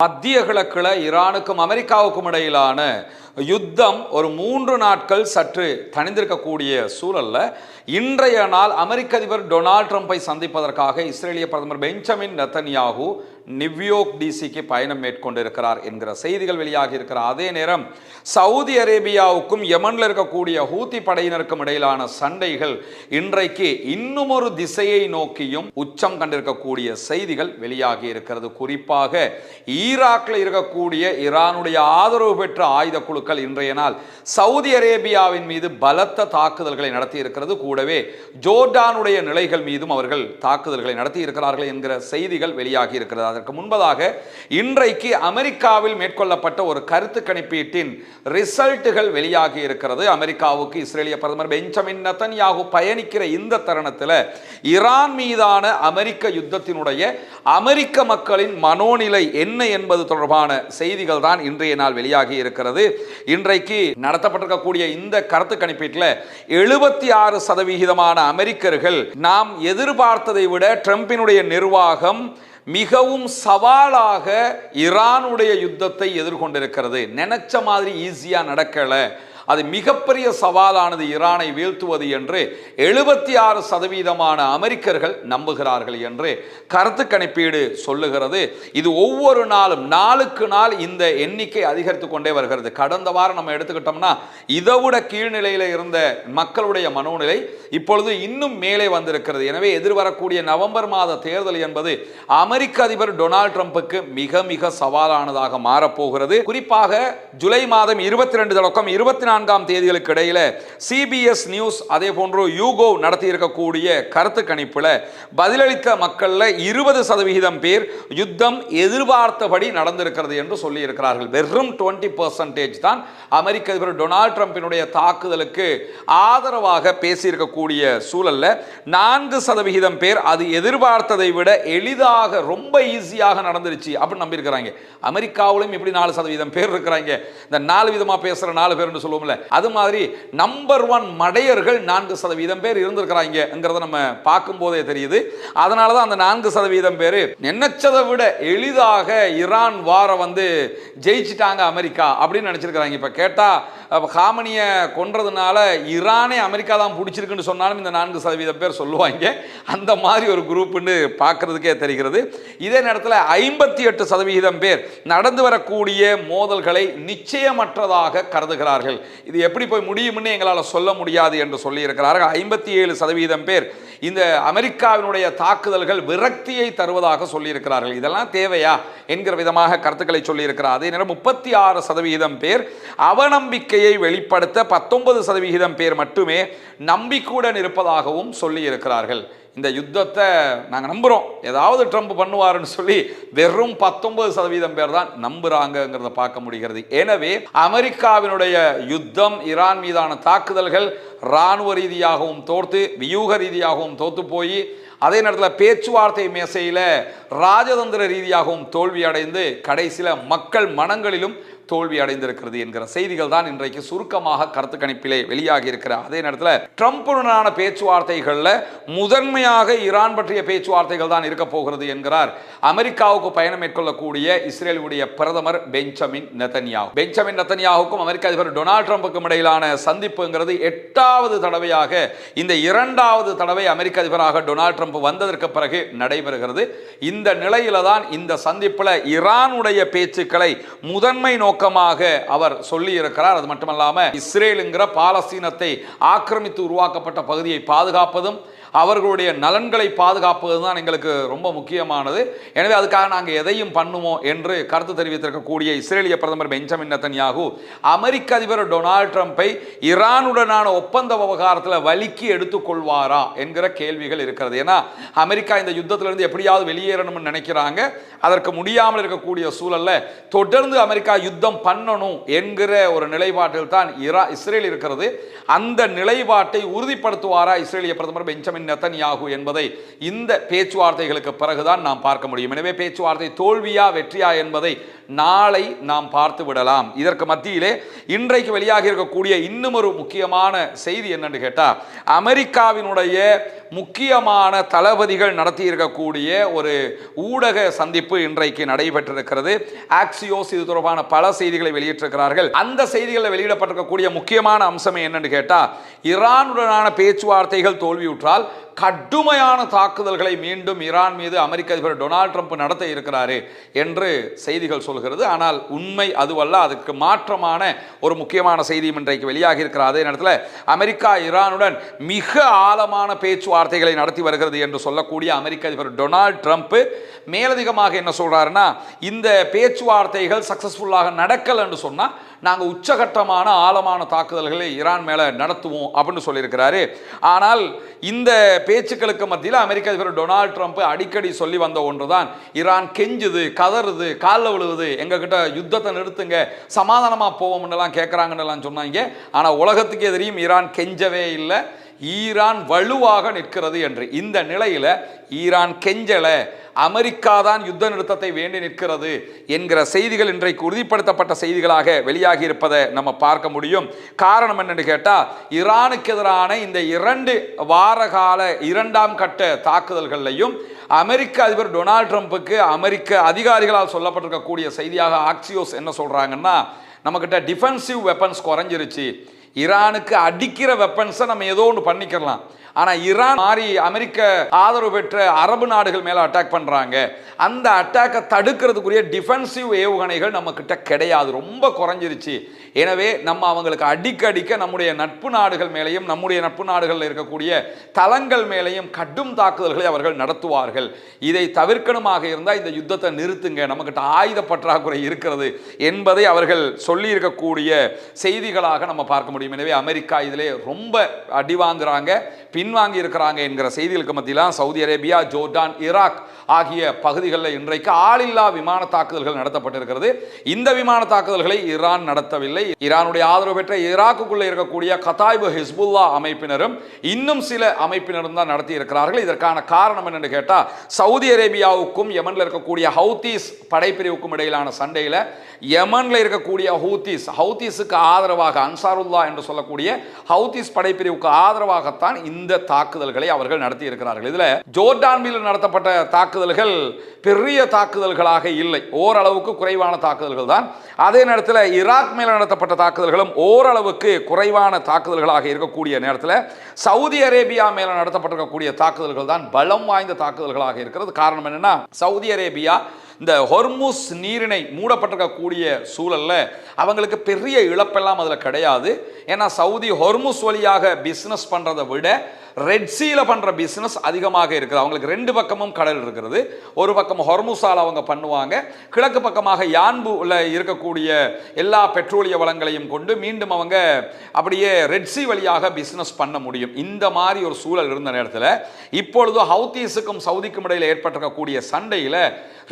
மத்திய கிழக்குல ஈரானுக்கும் அமெரிக்காவுக்கும் இடையிலான யுத்தம் ஒரு 3 நாட்கள் சற்று தணிந்திருக்கக்கூடிய சூழல்ல இன்றைய நாள் அமெரிக்க அதிபர் டொனால்ட் ட்ரம்பை சந்திப்பதற்காக இஸ்ரேலிய பிரதமர் பெஞ்சமின் நெத்தன்யாகு நியூயார்க் டிசிக்கு பயணம் மேற்கொண்டிருக்கிறார் என்கிற செய்திகள் வெளியாகி இருக்கிறார். அதே நேரம் சவுதி அரேபியாவுக்கும் யமன்ல இருக்கக்கூடிய ஹூத்தி படையினருக்கும் இடையிலான சண்டைகள் இன்றைக்கு இன்னும் ஒரு திசையை நோக்கியும் உச்சம் கண்டிருக்கக்கூடிய செய்திகள் வெளியாகி இருக்கிறது. குறிப்பாக ஈராக்ல இருக்கக்கூடிய ஈரானுடைய ஆதரவு பெற்ற ஆயுத குழுக்கள் இன்றைய நாள் சவுதி அரேபியாவின் மீது பலத்த தாக்குதல்களை நடத்தி இருக்கிறது. கூடவே ஜோர்டானுடைய நிலைகள் மீதும் அவர்கள் தாக்குதல்களை நடத்தி இருக்கிறார்கள் என்கிற செய்திகள் வெளியாகி இருக்கிறது. அதற்கு முன்பதாக இன்றைக்கு அமெரிக்காவில் மேற்கொள்ளப்பட்ட ஒரு கருத்து கணிப்பீட்டின் ரிசல்ட்டுகள் வெளியாகி இருக்கிறது. அமெரிக்காவுக்கு இஸ்ரேலிய பிரதமர் பெஞ்சமின் நெத்தன்யாகு பயணிக்கிற இந்த தருணத்தில் ஈரான் மீதான அமெரிக்க யுத்தத்தினுடைய அமெரிக்க மக்களின் மனோநிலை என்ன என்பது தொடர்பான செய்திகள் தான் இன்றைய நாள் வெளியாகி இருக்கிறது. இன்றைக்கு நடத்தப்பட்டிருக்கக்கூடிய இந்த கருத்து கணிப்பீட்டில் 76% அமெரிக்கர்கள் நாம் எதிர்பார்த்ததை விட ட்ரம்பினுடைய நிர்வாகம் மிகவும் சவாலாக ஈரானுடைய யுத்தத்தை எதிர்கொண்டிருக்கிறது, நினைச்ச மாதிரி ஈஸியா நடக்கல, அது மிகப்பெரிய சவாலானது ஈரானை வீழ்த்துவது என்று 76% அமெரிக்கர்கள் நம்புகிறார்கள் என்று கருத்து கணிப்பீடு சொல்லுகிறது. இது ஒவ்வொரு நாளும் நாளுக்கு நாள் இந்த எண்ணிக்கை அதிகரித்து கொண்டே வருகிறது. கடந்த வாரம் நம்ம எடுத்துக்கிட்டோம்னா இதைவிட கீழ்நிலையில் இருந்த மக்களுடைய மனோநிலை இப்பொழுது இன்னும் மேலே வந்திருக்கிறது. எனவே எதிர்வரக்கூடிய நவம்பர் மாத தேர்தல் என்பது அமெரிக்க அதிபர் டொனால்ட் ட்ரம்புக்கு மிக மிக சவாலானதாக மாறப்போகிறது. குறிப்பாக ஜூலை மாதம் 22 தொடக்கம் 24 தேதிகளுக்கு இடையில சிபிஎஸ் நியூஸ் அதே போன்று யூகோ நடத்தி இருக்கக்கூடிய கருத்து கணிப்புல பதிலளித்த மக்கள்ல 20% பேர் யுத்தம் எதிர்பார்த்தபடி நடந்திருக்கிறது என்று சொல்லி இருக்கிறார்கள். வெறும் 20% தான் அமெரிக்க அதிபர் டொனால்ட் ட்ரம்பினுடைய தாக்குதலுக்கு ஆதரவாக பேசியிருக்கக்கூடிய சூழல்ல 4% பேர் அது எதிர்பார்த்ததை விட எளிதாக ரொம்ப ஈஸியாக நடந்துருச்சு அப்படின்னு நம்பியிருக்கிறாங்க. அமெரிக்காவிலும் இப்படி 4% பேர் இருக்கிறாங்க. இந்த 4 விதமா பேசுற 4 பேர் சொல்லுவோம், அது மாதிரி நம்பர் 1 மடையர்கள் 4% பேர் இருந்திருக்கிறாங்கிறத நம்ம பார்க்கும் போதே தெரியுது. அதனாலதான் அந்த 4% பேர் நினைச்சதை விட எளிதாக ஈரான் வார ஜெயிச்சிட்டாங்க அமெரிக்கா அப்படின்னு நினைச்சிருக்கிறாங்க. இப்ப கேட்டா ஹாமனிய கொன்றதுனால ஈரானே அமெரிக்கா தான் பிடிச்சிருக்குன்னு சொன்னாலும் இந்த 4% பேர் சொல்லுவாங்க. அந்த மாதிரி ஒரு குரூப்னு பார்க்கறதுக்கே தெரிகிறது. இதே நேரத்தில் 58% பேர் நடந்து வரக்கூடிய மோதல்களை நிச்சயமற்றதாக கருதுகிறார்கள். இது எப்படி போய் முடியும்னு எங்களால் சொல்ல முடியாது என்று சொல்லி இருக்கிறார்கள். 57% பேர் இந்த அமெரிக்காவினுடைய தாக்குதல்கள் விரக்தியை தருவதாக சொல்லி இருக்கிறார்கள். இதெல்லாம் தேவையா என்கிற விதமாக கருத்துக்களை சொல்லி இருக்கிறார். அதே நேரம் 36% பேர் அவநம்பிக்கையை வெளிப்படுத்த 19% பேர் மட்டுமே நம்பிக்கையுடன் இருப்பதாகவும் சொல்லி இருக்கிறார்கள். இந்த யுத்தத்தை நாங்கள் நம்புகிறோம், ஏதாவது ட்ரம்ப் பண்ணுவாருன்னு சொல்லி வெறும் 19% பேர் தான் நம்புறாங்கிறத பார்க்க முடிகிறது. எனவே அமெரிக்காவினுடைய யுத்தம், ஈரான் மீதான தாக்குதல்கள் இராணுவ ரீதியாகவும் தோற்று வியூக ரீதியாகவும் தோற்று போய் அதே நேரத்தில் பேச்சுவார்த்தை மேசையில் ராஜதந்திர ரீதியாகவும் தோல்வி அடைந்து கடைசியில் மக்கள் மனங்களிலும் தோல்வி அடைந்திருக்கிறது என்கிற செய்திகள் தான் இன்றைக்கு சுருக்கமாக கருத்து கணிப்பிலே வெளியாகி இருக்கிறார். அதே நேரத்தில் ட்ரம்புடனான பேச்சுவார்த்தைகளில் முதன்மையாக ஈரான் பற்றிய பேச்சுவார்த்தைகள் தான் இருக்க போகிறது என்கிறார் அமெரிக்காவுக்கு பயணம் மேற்கொள்ளக்கூடிய இஸ்ரேலுடைய பிரதமர் பெஞ்சமின் நெத்தன்யாகு. பெஞ்சமின் நெத்தன்யாகுக்கும் அமெரிக்க அதிபர் டொனால்ட் ட்ரம்புக்கும் இடையிலான சந்திப்புங்கிறது 8வது தடவையாக இந்த 2வது தடவை அமெரிக்க அதிபராக டொனால்ட் ட்ரம்ப் வந்ததற்கு பிறகு நடைபெறுகிறது. இந்த நிலையில தான் இந்த சந்திப்பில் ஈரானுடைய பேச்சுக்களை முதன்மை அவர் சொல்லி இருக்கிறார். அது மட்டுமல்லாம இஸ்ரேலுங்கிற பாலஸ்தீனத்தை ஆக்கிரமித்து உருவாக்கப்பட்ட பகுதியை பாதுகாப்பதும் அவர்களுடைய நலன்களை பாதுகாப்பது தான் எங்களுக்கு ரொம்ப முக்கியமானது. எனவே அதுக்காக நாங்கள் எதையும் பண்ணுவோம் என்று கருத்து தெரிவித்திருக்கக்கூடிய இஸ்ரேலிய பிரதமர் பெஞ்சமின் நெத்தன்யாகு அமெரிக்க அதிபர் டொனால்ட் ட்ரம்பை ஈரானுடனான ஒப்பந்த விவகாரத்தில் வலிக்கு எடுத்துக்கொள்வாரா என்கிற கேள்விகள் இருக்கிறது. ஏன்னா அமெரிக்கா இந்த யுத்தத்திலிருந்து எப்படியாவது வெளியேறணும்னு நினைக்கிறாங்க. அதற்கு முடியாமல் இருக்கக்கூடிய சூழல்ல தொடர்ந்து அமெரிக்கா யுத்தம் பண்ணணும் என்கிற ஒரு நிலைப்பாட்டில் தான் இஸ்ரேல் இருக்கிறது. அந்த நிலைப்பாட்டை உறுதிப்படுத்துவாரா இஸ்ரேலிய பிரதமர் பெஞ்சமின் நெத்தன்யாகு என்பதை இந்த பேச்சுவார்த்தைகளுக்கு பிறகுதான் நாம் பார்க்க முடியும். எனவே பேச்சுவார்த்தை தோல்வியா வெற்றியா என்பதை நாளை நாம் பார்த்து விடலாம். இதற்கு மத்தியிலே இன்றைக்கு வெளியாக இருக்கக்கூடிய இன்னும் ஒரு முக்கியமான செய்தி என்னன்னு கேட்டா, அமெரிக்காவினுடைய முக்கியமான தளபதிகள் நடத்தி இருக்கக்கூடிய ஒரு ஊடக சந்திப்பு இன்றைக்கு நடைபெற்றிருக்கிறது. ஆக்சியோஸ் இது தொடர்பான பல செய்திகளை வெளியிட்டிருக்கிறார்கள். அந்த செய்திகளில் வெளியிடப்பட்டிருக்கக்கூடிய முக்கியமான அம்சம் என்னன்னு கேட்டா, ஈரானுடனான பேச்சுவார்த்தைகள் தோல்வியுற்றால் கடுமையான தாக்குதல்களை மீண்டும் ஈரான் மீது அமெரிக்க அதிபர் டொனால்ட் ட்ரம்ப் நடத்த இருக்கிறாரு என்று செய்திகள் சொல்கிறது. ஆனால் உண்மை அதுவல்ல. அதுக்கு மாற்றமான ஒரு முக்கியமான செய்தியும் இன்றைக்கு வெளியாகி இருக்கிற அதே நேரத்தில் அமெரிக்கா ஈரானுடன் மிக ஆழமான பேச்சுவார்த்தைகளை நடத்தி வருகிறது என்று சொல்லக்கூடிய அமெரிக்க அதிபர் டொனால்ட் ட்ரம்ப் மேலதிகமாக என்ன சொல்றாருன்னா, இந்த பேச்சுவார்த்தைகள் சக்சஸ்ஃபுல்லாக நடக்கல என்று சொன்னா நாங்கள் உச்சகட்டமான ஆழமான தாக்குதல்களை ஈரான் மேல நடத்துவோம் அப்படின்னு சொல்லியிருக்கிறாரு. ஆனால் இந்த பேச்சுக்களுக்கு மத்தியில் அமெரிக்க அதிபர் டொனால்ட் ட்ரம்ப் அடிக்கடி சொல்லி வந்த ஒன்றுதான், ஈரான் கெஞ்சுது, கதறுது, காலில் விழுவுது, எங்ககிட்ட யுத்தத்தை நிறுத்துங்க, சமாதானமா போவோம்னு கேட்கறாங்கன்னு சொன்னாங்க. ஆனா உலகத்துக்கே தெரியும் ஈரான் கெஞ்சவே இல்லை, ஈரான் வலுவாக நிற்கிறது என்று. இந்த நிலையில ஈரான் கெஞ்சல, அமெரிக்கா தான் யுத்த நிறுத்தத்தை வேண்டி நிற்கிறது என்கிற செய்திகள் இன்றைக்கு உறுதிப்படுத்தப்பட்ட செய்திகளாக வெளியாகி இருப்பதை நம்ம பார்க்க முடியும். காரணம் என்னன்னு கேட்டா, ஈரானுக்கு எதிரான இந்த 2 வார கால 2ஆம் கட்ட தாக்குதல்களையும் அமெரிக்க அதிபர் டொனால்ட் ட்ரம்புக்கு அமெரிக்க அதிகாரிகளால் சொல்லப்பட்டிருக்கக்கூடிய செய்தியாக ஆக்சியோஸ் என்ன சொல்றாங்கன்னா, நம்மகிட்ட டிஃபென்சிவ் வெப்பன்ஸ் குறைஞ்சிருச்சு, ஈரானுக்கு அடிக்கிற வெப்பன்ஸை நம்ம ஏதோ ஒன்று பண்ணிக்கலாம், ஆனா ஈரான் மாறி அமெரிக்க ஆதரவு பெற்ற அரபு நாடுகள் மேல அட்டாக் பண்றாங்க, அந்த அட்டாக்கை தடுக்கிறதுக்குரிய டிஃபென்சிவ் ஏவுகணைகள் நம்ம கிட்ட கிடையாது, ரொம்ப குறைஞ்சிருச்சு. எனவே நம்ம அவங்களுக்கு அடிக்க நம்முடைய நட்பு நாடுகள் மேலேயும் நம்முடைய நட்பு நாடுகளில் இருக்கக்கூடிய தளங்கள் மேலேயும் கடும் தாக்குதல்களை அவர்கள் நடத்துவார்கள். இதை தவிர்க்கணுமாக இருந்தால் இந்த யுத்தத்தை நிறுத்துங்க, நம்மகிட்ட ஆயுத பற்றாக்குறை இருக்கிறது என்பதை அவர்கள் சொல்லி இருக்கக்கூடிய செய்திகளாக நம்ம பார்க்க முடியும். எனவே அமெரிக்கா இதிலே ரொம்ப அடி வாங்குறாங்க, பின்வாங்கி இருக்கிறாங்க என்கிற செய்திகளுக்கு மத்தியில் சவுதி அரேபியா, ஜோர்டான், ஈராக் ஆகிய பகுதிகளில் இன்றைக்கு ஆளில்லா விமான தாக்குதல்கள் நடத்தப்பட்டிருக்கிறது. இந்த விமான தாக்குதல்களை ஈரான் நடத்தவில்லை. ஈரானுடைய ஆதரவு பெற்ற ஈராக்குக்குள்ளே இருக்கக்கூடிய கதாய்பு ஹிஸ்புல்லா அமைப்பினரும் இன்னும் சில அமைப்பினரும் தான் நடத்தி இருக்கிறார்கள். இதற்கான காரணம் என்னன்னு கேட்டா, சவுதி அரேபியாவுக்கும் யமன்ல இருக்கக்கூடிய ஹவுதீஸ் படைப்பிரிவுக்கும் இடையிலான சண்டையில யமன்ல இருக்கக்கூடிய ஹவுதீஸுக்கு ஆதரவாக, அன்சாருல்லா என்று சொல்லக்கூடிய ஹவுதீஸ் படைப்பிரிவுக்கு ஆதரவாகத்தான் இந்த தாக்குதல்களை அவர்கள் நடத்தி இருக்கிறார்கள். இதுல ஜோர்டான் மீது நடத்தப்பட்ட தாக்குதல்கள் பெரிய தாக்குதல்களாக இல்லை, ஓரளவுக்கு குறைவான தாக்குதல்கள் தான். அதே நேரத்தில் ஈராக் மேல நடத்தப்பட்ட தாக்குதல்களும் ஓரளவுக்கு குறைவான தாக்குதல்களாக இருக்கக்கூடிய நேரத்தில் சவுதி அரேபியா மேல நடத்தப்பட்டிருக்கக்கூடிய தாக்குதல்கள் தான் பலம் வாய்ந்த தாக்குதல்களாக இருக்கிறது. காரணம் என்னன்னா, சவுதி அரேபியா இந்த ஹொர்முஸ் நீரிணை மூடப்பட்டிருக்கக்கூடிய சூழல்ல அவங்களுக்கு பெரிய இழப்பெல்லாம் அதில் கிடையாது. ஏன்னா சவுதி ஹொர்முஸ் வழியாக பிஸ்னஸ் பண்றதை விட ரெட் சீல பண்ற பிசினஸ் அதிகமாக இருக்குது. அவங்களுக்கு 2 பக்கமும் கடல் இருக்கிறது. ஒரு பக்கம் ஹொர்முஸால் அவங்க பண்ணுவாங்க, கிழக்கு பக்கமாக யான்புல இருக்கக்கூடிய எல்லா பெட்ரோலிய வளங்களையும் கொண்டு மீண்டும் அவங்க அப்படியே ரெட் சி வழியாக பிசினஸ் பண்ண முடியும். இந்த மாதிரி ஒரு சூழல் இருந்த நேரத்தில் இப்பொழுது ஹவுதீஸுக்கும் சவுதிக்கும் இடையில் ஏற்பட்டிருக்கக்கூடிய சண்டையில்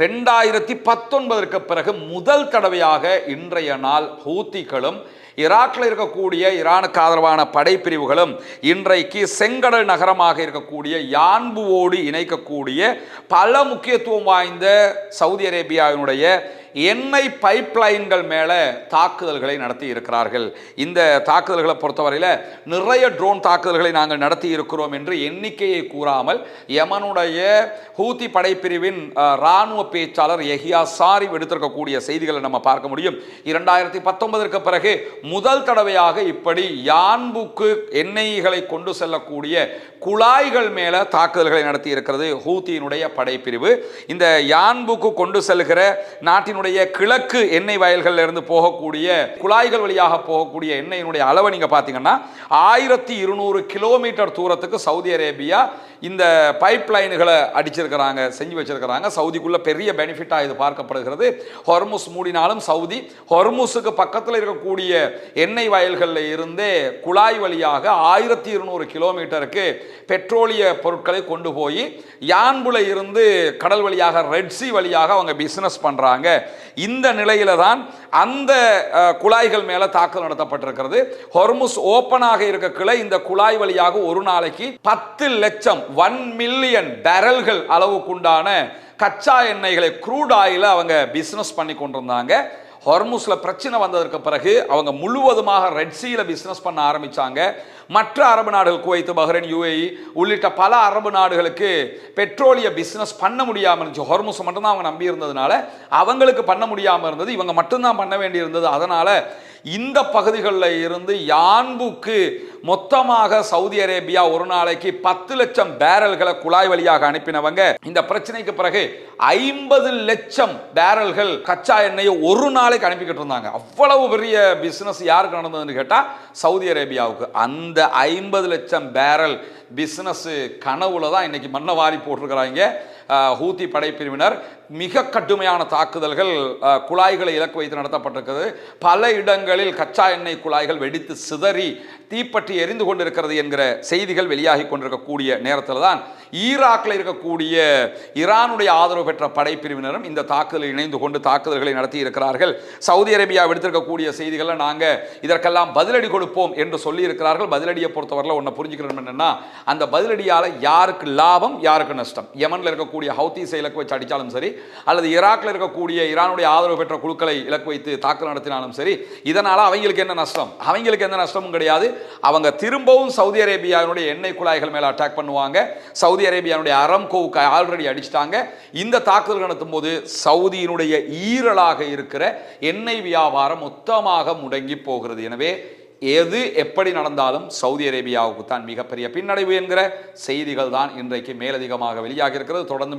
2019 பிறகு முதல் தடவையாக இன்றைய நாள் ஹூத்திகளும் ஈராக்கில் இருக்கக்கூடிய ஈரானுக்கு ஆதரவான படைப்பிரிவுகளும் இன்றைக்கு செங்கடல் நகரமாக இருக்கக்கூடிய யான்புவோடு இணைக்கக்கூடிய பல முக்கியத்துவம் வாய்ந்த சவுதி அரேபியாவினுடைய எண்ணெய் பைப்லைன்கள் மேலே தாக்குதல்களை நடத்தி இருக்கிறார்கள். இந்த தாக்குதல்களை பொறுத்தவரையில் நிறைய ட்ரோன் தாக்குதல்களை நாங்கள் நடத்தி இருக்கிறோம் என்று எண்ணிக்கையை கூறாமல் யமனுடைய ஹூத்தி படைப்பிரிவின் இராணுவ பேச்சாளர் யஹியா சாரி எடுத்திருக்கக்கூடிய செய்திகளை நம்ம பார்க்க முடியும். 2019 பிறகு முதல் தடவையாக இப்படி யான்புக்கு எண்ணெய்களை கொண்டு செல்லக்கூடிய குழாய்கள் மேலே தாக்குதல்களை நடத்தி இருக்கிறது ஹூத்தியினுடைய படைப்பிரிவு. இந்த யான்புக்கு கொண்டு செல்கிற நாட்டினுடைய கிழக்கு எண்ணெய் வயல்கள் இருந்து போகக்கூடிய குழாய்கள் வழியாக போகக்கூடிய எண்ணெயினுடைய அளவை நீங்க பாத்தீங்கன்னா 1200 கிலோமீட்டர் தூரத்துக்கு சவுதி அரேபியா இந்த பைப் லைன்களை அடிச்சிருக்கிறாங்க, செஞ்சு வச்சிருக்கிறாங்க. சவுதிக்குள்ள பெரிய பெனிஃபிட்டா இது பார்க்கப்படுகிறது. ஹொர்முஸ் மூடினாலும் சவுதி ஹொர்முஸுக்கு பக்கத்தில் இருக்கக்கூடிய எண்ணெய் வயல்களில் இருந்தே குழாய் வழியாக 1200 கிலோமீட்டருக்கு பெட்ரோலிய பொருட்களை கொண்டு போய் யான்புல இருந்து கடல் வழியாக ரெட் சி வழியாக அவங்க பிசினஸ் பண்றாங்க. இந்த நிலையில தான் அந்த குழாய்கள் மேல தாக்குதல் நடத்தப்பட்டிருக்கிறது. ஹொர்முஸ் ஓப்பனாக இருக்கக்குள்ள இந்த குழாய் வழியாக ஒரு நாளைக்கு 10 லட்சம் 1 மில்லியன் பேரல்கள் அளவுக்குண்டான கச்சா எண்ணெய்களை க்ரூட் ஆயில அவங்க பிசினஸ் பண்ணி கொண்டிருந்தாங்க. ஹொர்முஸ்ல பிரச்சனை வந்ததற்கு பிறகு அவங்க முழுவதுமாக ரெட் சீல பிசினஸ் பண்ண ஆரம்பிச்சாங்க. மற்ற அரபு நாடுகள் குவைத், பஹ்ரைன், யுஏஇ உள்ளிட்ட பல அரபு நாடுகளுக்கு பெட்ரோலிய பிசினஸ் பண்ண முடியாமல் இருந்துச்சு. ஹொர்முஸ் மட்டும்தான் அவங்க நம்பி இருந்ததுனால அவங்களுக்கு பண்ண முடியாமல் இருந்தது, இவங்க மட்டும்தான் பண்ண வேண்டி இருந்தது. அதனால இந்த பகுதிகளில் இருந்து யான்புக்கு மொத்தமாக சவுதி அரேபியா ஒரு நாளைக்கு 10 லட்சம் பேரல்களை குழாய் வழியாக அனுப்பினவங்க இந்த பிரச்சனைக்கு பிறகு 50 லட்சம் பேரல்கள் கச்சா எண்ணெயை ஒரு நாளைக்கு அனுப்பிக்கிட்டு இருந்தாங்க. அவ்வளவு பெரிய பிசினஸ் யாருக்கு நடந்ததுன்னு கேட்டா சவுதி அரேபியாவுக்கு. அந்த 50 லட்சம் பேரல் பிசினஸ் கனவுல தான் இன்னைக்கு மண்ணை வாரி போட்டிருக்கிறாங்க ஹூத்தி படைப்பிரிவினர். மிக கடுமையான தாக்குதல்கள் குழாய்களை இலக்கு வைத்து நடத்தப்பட்டிருக்கிறது. பல இடங்களில் கச்சா எண்ணெய் குழாய்கள் வெடித்து சிதறி தீப்பற்றி எரிந்து கொண்டிருக்கிறது என்கிற செய்திகள் வெளியாகி கொண்டிருக்கக்கூடிய நேரத்தில் தான் ஈராக்கில் இருக்கக்கூடிய ஈரானுடைய ஆதரவு பெற்ற படைப்பிரிவினரும் இந்த தாக்குதலில் இணைந்து கொண்டு தாக்குதல்களை நடத்தி இருக்கிறார்கள். சவுதி அரேபியா எடுத்திருக்கக்கூடிய செய்திகளில் நாங்கள் இதற்கெல்லாம் பதிலடி கொடுப்போம் என்று சொல்லி இருக்கிறார்கள். பதிலடியை பொறுத்தவரையில் ஒன்று புரிஞ்சுக்கிறோம் என்னன்னா, அந்த பதிலடியால் யாருக்கு லாபம் யாருக்கு நஷ்டம். யமனில் இருக்கக்கூடிய ஹவுத்தீஸை இலக்கு வச்சு அடித்தாலும் சரி, அல்லது ஈராக்கில் இருக்கக்கூடிய ஈரானுடைய ஆதரவு பெற்ற குழுக்களை இலக்கு வைத்து தாக்குதல் நடத்தினாலும் சரி, இதனால அவங்களுக்கு என்ன நஷ்டம்? அவங்களுக்கு எந்த நஷ்டமும் கிடையாது. அவங்க திரும்பவும் சவுதி அரேபியாவுடைய எண்ணெய் குழாய்கள் மேல அட்டாக் பண்ணுவாங்க. சவுதி அரேபியாவுடைய அரம்கோவுக்கு ஆல்ரெடி அடிச்சிட்டாங்க. இந்த தாக்குதல் நடத்தும் போது சவுதியினுடைய ஈரலாக இருக்கிற எண்ணெய் வியாபாரம் மொத்தமாக முடங்கி போகிறது. எனவே எது எப்படி நடந்தாலும் சவுதி அரேபியாவுக்கு தான் மிகப்பெரிய பின்னடைவு என்கிற செய்திகள் தான் இன்றைக்கு மேலதிகமாக வெளியாகி இருக்கிறது. தொடர்ந்து